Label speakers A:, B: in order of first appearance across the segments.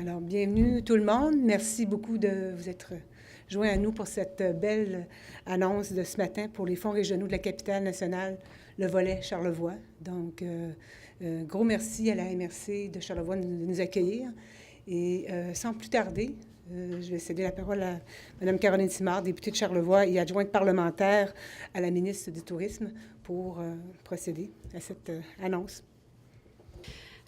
A: Alors, bienvenue tout le monde. Merci beaucoup de vous être joints à nous pour cette belle annonce de ce matin pour les fonds régionaux de la capitale nationale, le volet Charlevoix. Donc, gros merci à la MRC de Charlevoix de nous accueillir. Et sans plus tarder, je vais céder la parole à Mme Caroline Simard, députée de Charlevoix et adjointe parlementaire à la ministre du Tourisme, pour procéder à cette annonce.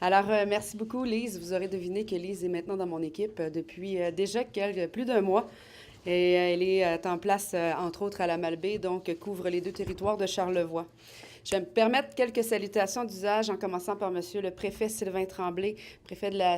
B: Alors, merci beaucoup, Lise. Vous aurez deviné que Lise est maintenant dans mon équipe depuis déjà plus d'un mois. Et elle est en place, entre autres, à la Malbaie, donc couvre les deux territoires de Charlevoix. Je vais me permettre quelques salutations d'usage, en commençant par Monsieur le préfet Sylvain Tremblay, préfet de la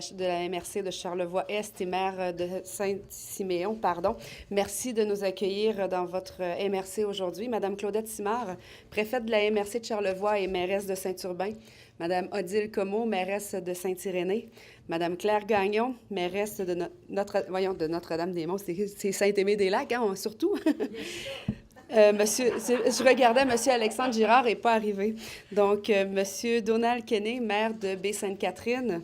B: MRC de Charlevoix-Est et maire de Saint-Siméon, pardon. Merci de nous accueillir dans votre MRC aujourd'hui. Madame Claudette Simard, préfète de la MRC de Charlevoix et mairesse de Saint-Urbain. Madame Odile Comeau, mairesse de Saint-Irénée. Madame Claire Gagnon, mairesse de Notre-Dame-des-Monts. C'est Saint-Aimé-des-Lacs, hein, surtout. Je regardais, Monsieur Alexandre Girard n'est pas arrivé. Donc, Monsieur Donald Kenney, maire de Baie-Sainte-Catherine.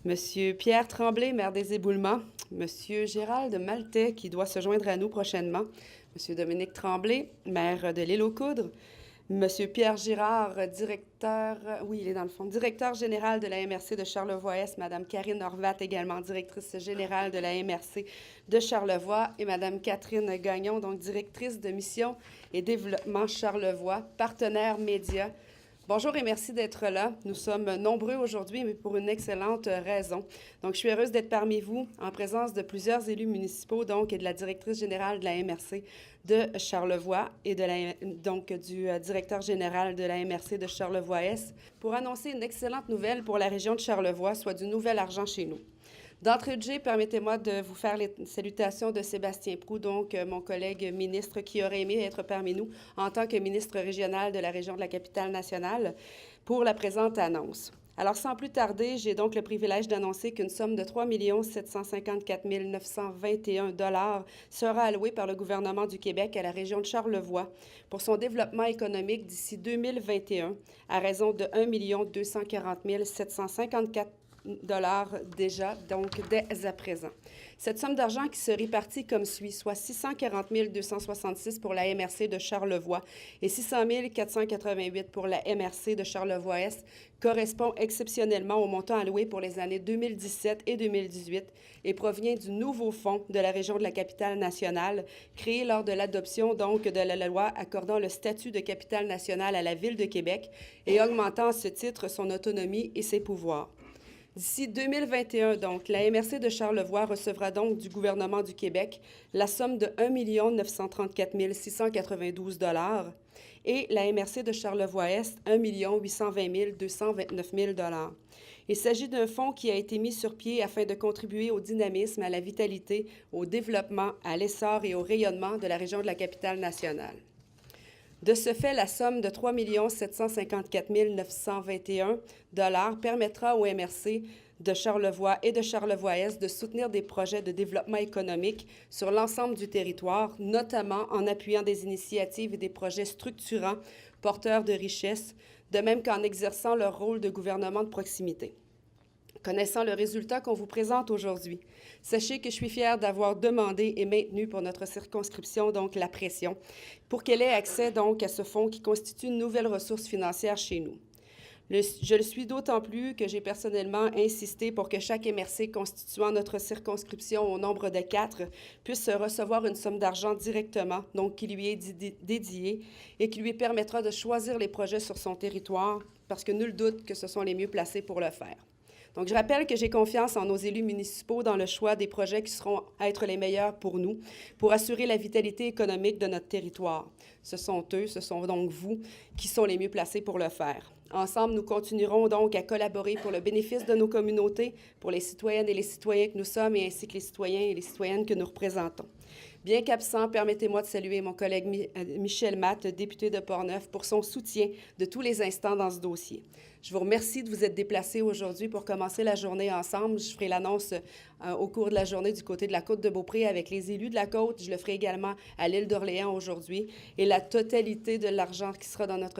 B: Monsieur Pierre Tremblay, maire des Éboulements. Monsieur Gérald Maltais, qui doit se joindre à nous prochainement. Monsieur Dominique Tremblay, maire de l'Île-aux-Coudres. Monsieur Pierre Girard, directeur général de la MRC de Charlevoix-Est. Madame Karine Horvat, également directrice générale de la MRC de Charlevoix. Et Madame Catherine Gagnon, donc directrice de mission et développement Charlevoix, partenaire média. Bonjour et merci d'être là. Nous sommes nombreux aujourd'hui, mais pour une excellente raison. Donc, je suis heureuse d'être parmi vous en présence de plusieurs élus municipaux, donc, et de la directrice générale de la MRC de Charlevoix et du directeur général de la MRC de Charlevoix-Est pour annoncer une excellente nouvelle pour la région de Charlevoix, soit du nouvel argent chez nous. D'entrée de jeu, permettez-moi de vous faire les salutations de Sébastien Proulx, donc mon collègue ministre qui aurait aimé être parmi nous en tant que ministre régional de la région de la capitale nationale pour la présente annonce. Alors, sans plus tarder, j'ai donc le privilège d'annoncer qu'une somme de 3 754 921 $ sera allouée par le gouvernement du Québec à la région de Charlevoix pour son développement économique d'ici 2021 à raison de 1 240 754 déjà, donc dès à présent. Cette somme d'argent qui se répartit comme suit, soit 640 266 pour la MRC de Charlevoix et 600 488 pour la MRC de Charlevoix-Est, correspond exceptionnellement au montant alloué pour les années 2017 et 2018 et provient du nouveau fonds de la région de la capitale nationale, créé lors de l'adoption donc de la loi accordant le statut de capitale nationale à la Ville de Québec et augmentant à ce titre son autonomie et ses pouvoirs. D'ici 2021, donc, la MRC de Charlevoix recevra donc du gouvernement du Québec la somme de 1 934 692 $ et la MRC de Charlevoix-Est 1 820 229 000 $. Il s'agit d'un fonds qui a été mis sur pied afin de contribuer au dynamisme, à la vitalité, au développement, à l'essor et au rayonnement de la région de la capitale nationale. De ce fait, la somme de 3 754 921 $ permettra au MRC de Charlevoix et de Charlevoix-Est de soutenir des projets de développement économique sur l'ensemble du territoire, notamment en appuyant des initiatives et des projets structurants, porteurs de richesses, de même qu'en exerçant leur rôle de gouvernement de proximité. Connaissant le résultat qu'on vous présente aujourd'hui, sachez que je suis fière d'avoir demandé et maintenu pour notre circonscription, donc la pression, pour qu'elle ait accès donc à ce fonds qui constitue une nouvelle ressource financière chez nous. Je le suis d'autant plus que j'ai personnellement insisté pour que chaque MRC constituant notre circonscription au nombre de 4 puisse recevoir une somme d'argent directement, donc qui lui est dédiée et qui lui permettra de choisir les projets sur son territoire, parce que nul doute que ce sont les mieux placés pour le faire. Donc, je rappelle que j'ai confiance en nos élus municipaux dans le choix des projets qui seront à être les meilleurs pour nous, pour assurer la vitalité économique de notre territoire. Ce sont donc vous, qui sont les mieux placés pour le faire. Ensemble, nous continuerons donc à collaborer pour le bénéfice de nos communautés, pour les citoyennes et les citoyens que nous sommes, et ainsi que les citoyens et les citoyennes que nous représentons. Bien qu'absent, permettez-moi de saluer mon collègue Michel Matt, député de Portneuf, pour son soutien de tous les instants dans ce dossier. Je vous remercie de vous être déplacés aujourd'hui pour commencer la journée ensemble. Je ferai l'annonce au cours de la journée du côté de la Côte-de-Beaupré avec les élus de la Côte. Je le ferai également à l'île d'Orléans aujourd'hui. Et la totalité de l'argent qui sera dans notre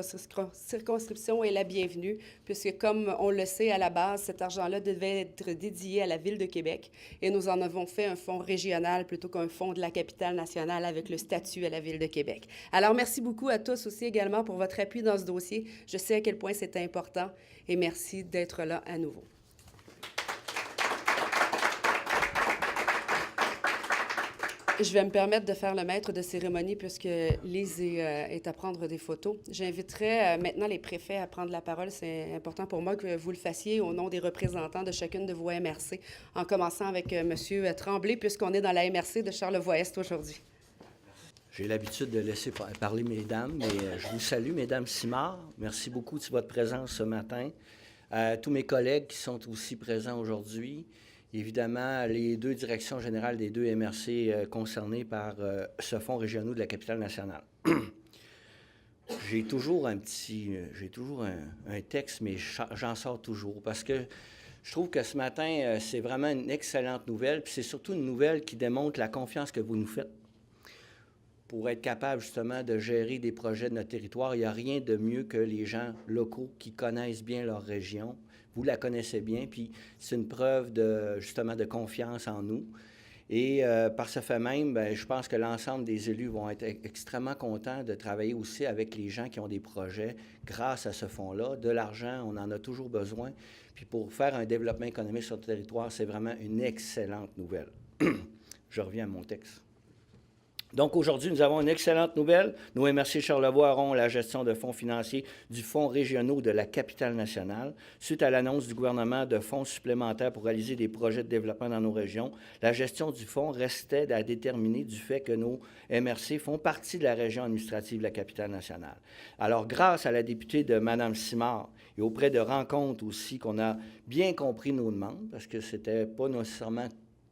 B: circonscription est la bienvenue, puisque comme on le sait à la base, cet argent-là devait être dédié à la Ville de Québec. Et nous en avons fait un fonds régional plutôt qu'un fonds de la capitale nationale avec le statut à la Ville de Québec. Alors, merci beaucoup à tous aussi également pour votre appui dans ce dossier. Je sais à quel point c'est important et merci d'être là à nouveau. Je vais me permettre de faire le maître de cérémonie puisque Lise est à prendre des photos. J'inviterai maintenant les préfets à prendre la parole. C'est important pour moi que vous le fassiez au nom des représentants de chacune de vos MRC, en commençant avec M. Tremblay, puisqu'on est dans la MRC de Charlevoix-Est aujourd'hui.
C: J'ai l'habitude de laisser parler mesdames, mais je vous salue, mesdames Simard. Merci beaucoup de votre présence ce matin. À tous mes collègues qui sont aussi présents aujourd'hui. Évidemment, les deux directions générales des deux MRC concernées par ce fonds régional de la capitale nationale. J'ai toujours un texte, mais j'en sors toujours parce que je trouve que ce matin, c'est vraiment une excellente nouvelle, puis c'est surtout une nouvelle qui démontre la confiance que vous nous faites pour être capable justement de gérer des projets de notre territoire. Il n'y a rien de mieux que les gens locaux qui connaissent bien leur région. Vous la connaissez bien, puis c'est une preuve justement de confiance en nous. Et par ce fait même, bien, je pense que l'ensemble des élus vont être extrêmement contents de travailler aussi avec les gens qui ont des projets grâce à ce fonds-là. De l'argent, on en a toujours besoin. Puis pour faire un développement économique sur le territoire, c'est vraiment une excellente nouvelle. Je reviens à mon texte. Donc, aujourd'hui, nous avons une excellente nouvelle. Nos MRC Charlevoix auront la gestion de fonds financiers du Fonds régional de la capitale nationale. Suite à l'annonce du gouvernement de fonds supplémentaires pour réaliser des projets de développement dans nos régions, la gestion du fonds restait à déterminer du fait que nos MRC font partie de la région administrative de la capitale nationale. Alors, grâce à la députée de Mme Simard et auprès de rencontres aussi qu'on a bien compris nos demandes, parce que ce n'était pas nécessairement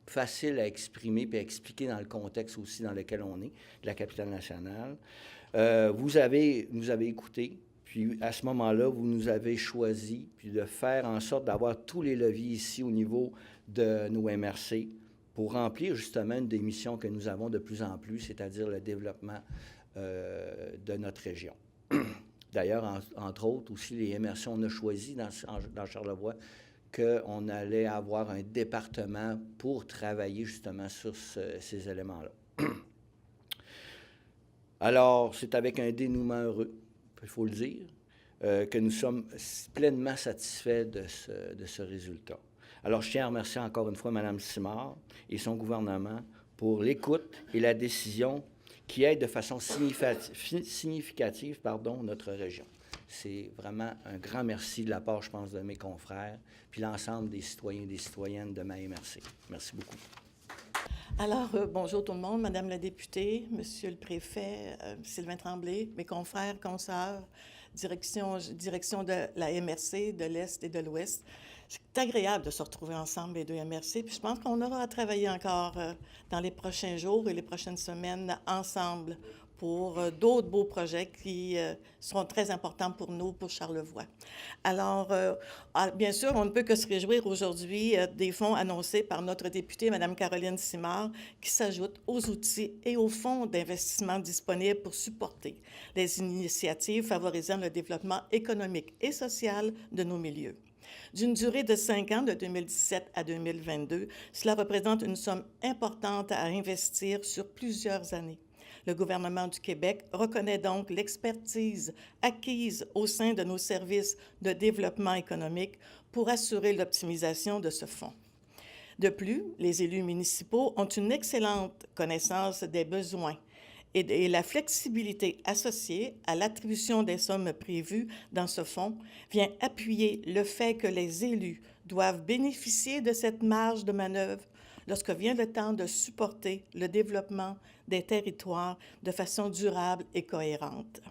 C: facile à exprimer et à expliquer dans le contexte aussi dans lequel on est, de la capitale nationale. Vous nous avez écoutés, puis à ce moment-là, vous nous avez choisi, puis de faire en sorte d'avoir tous les leviers ici au niveau de nos MRC pour remplir justement une des missions que nous avons de plus en plus, c'est-à-dire le développement de notre région. D'ailleurs, entre autres, aussi, les MRC, on a choisi dans Charlevoix qu'on allait avoir un département pour travailler justement sur ces éléments-là. Alors, c'est avec un dénouement heureux, il faut le dire, que nous sommes pleinement satisfaits de ce résultat. Alors, je tiens à remercier encore une fois Mme Simard et son gouvernement pour l'écoute et la décision qui aident de façon significative notre région. C'est vraiment un grand merci de la part, je pense, de mes confrères, puis l'ensemble des citoyens et des citoyennes de ma MRC. Merci beaucoup.
D: Alors, bonjour tout le monde, Madame la députée, Monsieur le préfet, Sylvain Tremblay, mes confrères, consoeurs, direction de la MRC, de l'Est et de l'Ouest. C'est agréable de se retrouver ensemble, les deux MRC, puis je pense qu'on aura à travailler encore dans les prochains jours et les prochaines semaines ensemble pour d'autres beaux projets qui seront très importants pour nous, pour Charlevoix. Alors, bien sûr, on ne peut que se réjouir aujourd'hui des fonds annoncés par notre députée, Mme Caroline Simard, qui s'ajoutent aux outils et aux fonds d'investissement disponibles pour supporter les initiatives favorisant le développement économique et social de nos milieux. D'une durée de 5 ans, de 2017 à 2022, cela représente une somme importante à investir sur plusieurs années. Le gouvernement du Québec reconnaît donc l'expertise acquise au sein de nos services de développement économique pour assurer l'optimisation de ce fonds. De plus, les élus municipaux ont une excellente connaissance des besoins et la flexibilité associée à l'attribution des sommes prévues dans ce fonds vient appuyer le fait que les élus doivent bénéficier de cette marge de manœuvre lorsque vient le temps de supporter le développement des territoires de façon durable et cohérente.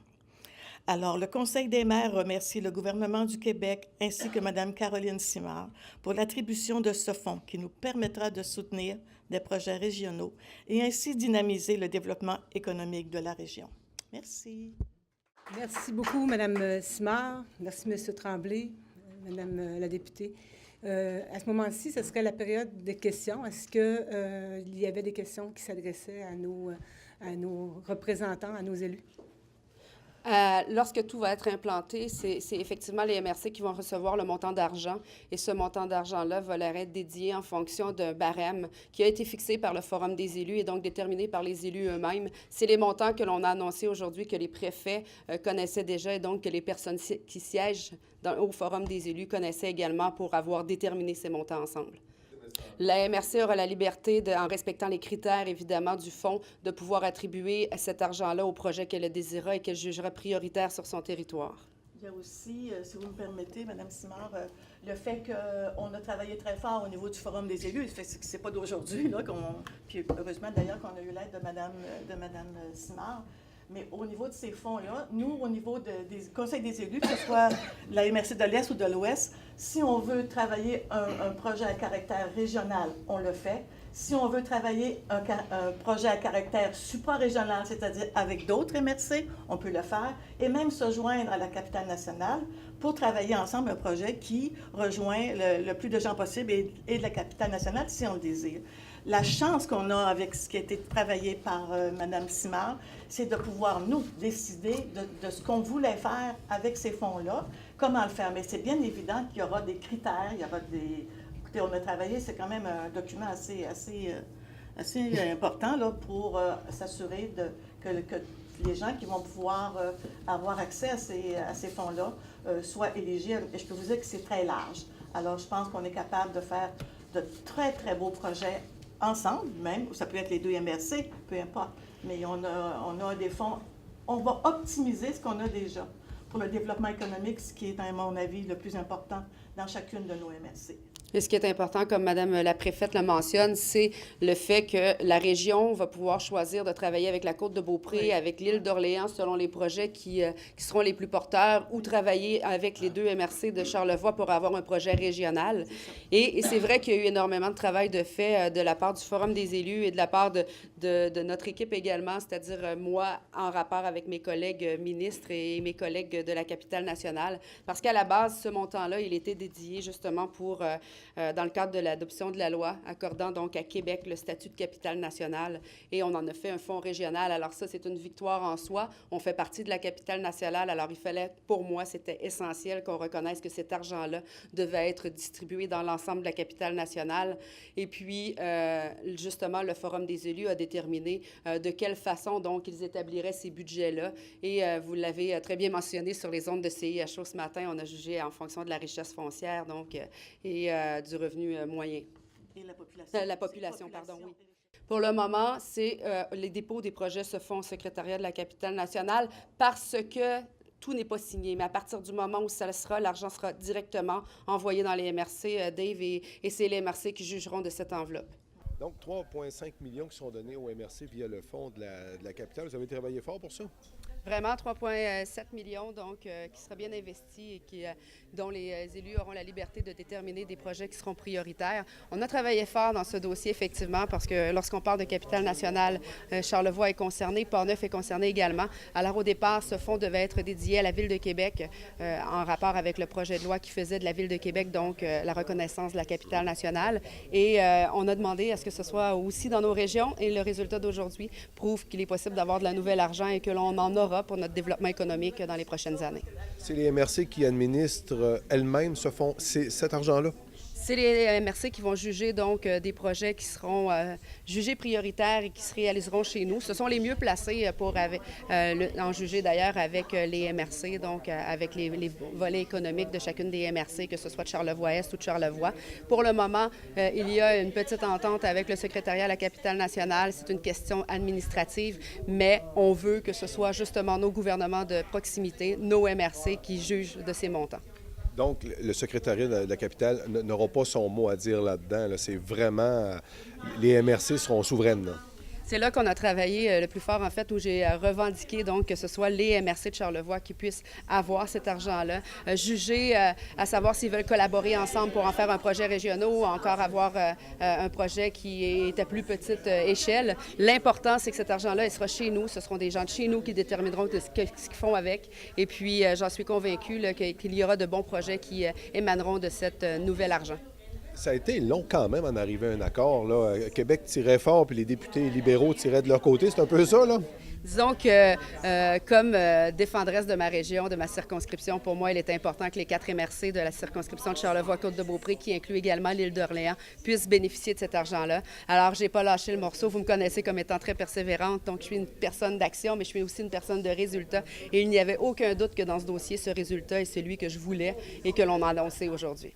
D: Alors, le Conseil des maires remercie le gouvernement du Québec ainsi que Mme Caroline Simard pour l'attribution de ce fonds qui nous permettra de soutenir des projets régionaux et ainsi dynamiser le développement économique de la région. Merci.
A: Merci beaucoup, Mme Simard. Merci, M. Tremblay. Madame la députée. À ce moment-ci, ce serait la période des questions. Est-ce qu'il y avait des questions qui s'adressaient à nos représentants, à nos élus?
B: Lorsque tout va être implanté, c'est effectivement les MRC qui vont recevoir le montant d'argent et ce montant d'argent-là va leur être dédié en fonction d'un barème qui a été fixé par le Forum des élus et donc déterminé par les élus eux-mêmes. C'est les montants que l'on a annoncés aujourd'hui, que les préfets connaissaient déjà et donc que les personnes qui siègent au Forum des élus connaissaient également pour avoir déterminé ces montants ensemble. La MRC aura la liberté, en respectant les critères, évidemment, du fonds, de pouvoir attribuer cet argent-là au projet qu'elle désirera et qu'elle jugera prioritaire sur son territoire.
D: Il y a aussi, si vous me permettez, Mme Simard, le fait qu'on a travaillé très fort au niveau du Forum des élus. Ce n'est pas d'aujourd'hui, puis heureusement d'ailleurs qu'on a eu l'aide de Mme Simard. Mais au niveau de ces fonds-là, nous, au niveau des conseils des élus, que ce soit la MRC de l'Est ou de l'Ouest, si on veut travailler un projet à caractère régional, on le fait. Si on veut travailler un projet à caractère supra-régional, c'est-à-dire avec d'autres MRC, on peut le faire, et même se joindre à la capitale nationale pour travailler ensemble un projet qui rejoint le plus de gens possible et de la capitale nationale si on le désire. La chance qu'on a avec ce qui a été travaillé par Mme Simard, c'est de pouvoir, nous, décider de ce qu'on voulait faire avec ces fonds-là, comment le faire. Mais c'est bien évident qu'il y aura des critères, il y aura des... Écoutez, on a travaillé, c'est quand même un document assez important là, pour s'assurer que les gens qui vont pouvoir avoir accès à ces fonds-là soient éligibles. Et je peux vous dire que c'est très large. Alors, je pense qu'on est capable de faire de très, très beaux projets ensemble, même, ça peut être les deux MRC, peu importe, mais on a des fonds, on va optimiser ce qu'on a déjà pour le développement économique, ce qui est, à mon avis, le plus important dans chacune de nos MRC.
B: Et ce qui est important, comme Madame la préfète le mentionne, c'est le fait que la région va pouvoir choisir de travailler avec la Côte-de-Beaupré, oui, avec l'île d'Orléans, selon les projets qui seront les plus porteurs, ou travailler avec les deux MRC de Charlevoix pour avoir un projet régional. Et c'est vrai qu'il y a eu énormément de travail de fait de la part du Forum des élus et de la part de notre équipe également, c'est-à-dire moi, en rapport avec mes collègues ministres et mes collègues de la capitale nationale, parce qu'à la base, ce montant-là, il était dédié justement pour... dans le cadre de l'adoption de la loi, accordant donc à Québec le statut de capitale nationale. Et on en a fait un fonds régional. Alors ça, c'est une victoire en soi. On fait partie de la capitale nationale. Alors il fallait, pour moi, c'était essentiel qu'on reconnaisse que cet argent-là devait être distribué dans l'ensemble de la capitale nationale. Et puis, justement, le Forum des élus a déterminé de quelle façon, donc, ils établiraient ces budgets-là. Et vous l'avez très bien mentionné sur les ondes de CIHO ce matin, on a jugé en fonction de la richesse foncière, donc, du revenu moyen.
D: Et la population.
B: La population, pardon, oui. Pour le moment, les dépôts des projets se font au secrétariat de la capitale nationale parce que tout n'est pas signé. Mais à partir du moment où ça le sera, l'argent sera directement envoyé dans les MRC, Dave, et c'est les MRC qui jugeront de cette enveloppe.
E: Donc, 3,5 millions qui sont donnés au MRC via le fonds de la capitale. Vous avez travaillé fort pour ça?
B: Vraiment, 3,7 millions, donc, qui sera bien investi et dont les élus auront la liberté de déterminer des projets qui seront prioritaires. On a travaillé fort dans ce dossier, effectivement, parce que lorsqu'on parle de capitale nationale, Charlevoix est concerné, Portneuf est concerné également. Alors, au départ, ce fonds devait être dédié à la Ville de Québec en rapport avec le projet de loi qui faisait de la Ville de Québec, donc, la reconnaissance de la capitale nationale. Et on a demandé à ce que ce soit aussi dans nos régions et le résultat d'aujourd'hui prouve qu'il est possible d'avoir de la nouvelle argent et que l'on en aura pour notre développement économique dans les prochaines années.
E: C'est les MRC qui administrent elles-mêmes cet argent-là?
B: C'est les MRC qui vont juger donc des projets qui seront jugés prioritaires et qui se réaliseront chez nous. Ce sont les mieux placés pour en juger d'ailleurs avec les MRC, donc avec les volets économiques de chacune des MRC, que ce soit de Charlevoix-Est ou de Charlevoix. Pour le moment, il y a une petite entente avec le secrétariat à la capitale nationale. C'est une question administrative, mais on veut que ce soit justement nos gouvernements de proximité, nos MRC, qui jugent de ces montants.
E: Donc, le secrétariat de la capitale n'aura pas son mot à dire là-dedans. Là. C'est vraiment... Les MRC seront souveraines. Là.
B: C'est là qu'on a travaillé le plus fort, en fait, où j'ai revendiqué donc que ce soit les MRC de Charlevoix qui puissent avoir cet argent-là, juger à savoir s'ils veulent collaborer ensemble pour en faire un projet régional ou encore avoir un projet qui est à plus petite échelle. L'important, c'est que cet argent-là, il sera chez nous. Ce seront des gens de chez nous qui détermineront ce qu'ils font avec. Et puis, j'en suis convaincue là, qu'il y aura de bons projets qui émaneront de cet nouvel argent.
E: Ça a été long quand même en arriver à un accord. Là. Québec tirait fort, puis les députés libéraux tiraient de leur côté. C'est un peu ça, là?
B: Disons que, comme défendresse de ma région, de ma circonscription, pour moi, il est important que les 4 MRC de la circonscription de Charlevoix-Côte-de-Beaupré, qui inclut également l'île d'Orléans, puissent bénéficier de cet argent-là. Alors, je n'ai pas lâché le morceau. Vous me connaissez comme étant très persévérante, donc je suis une personne d'action, mais je suis aussi une personne de résultat. Et il n'y avait aucun doute que dans ce dossier, ce résultat est celui que je voulais et que l'on a annoncé aujourd'hui.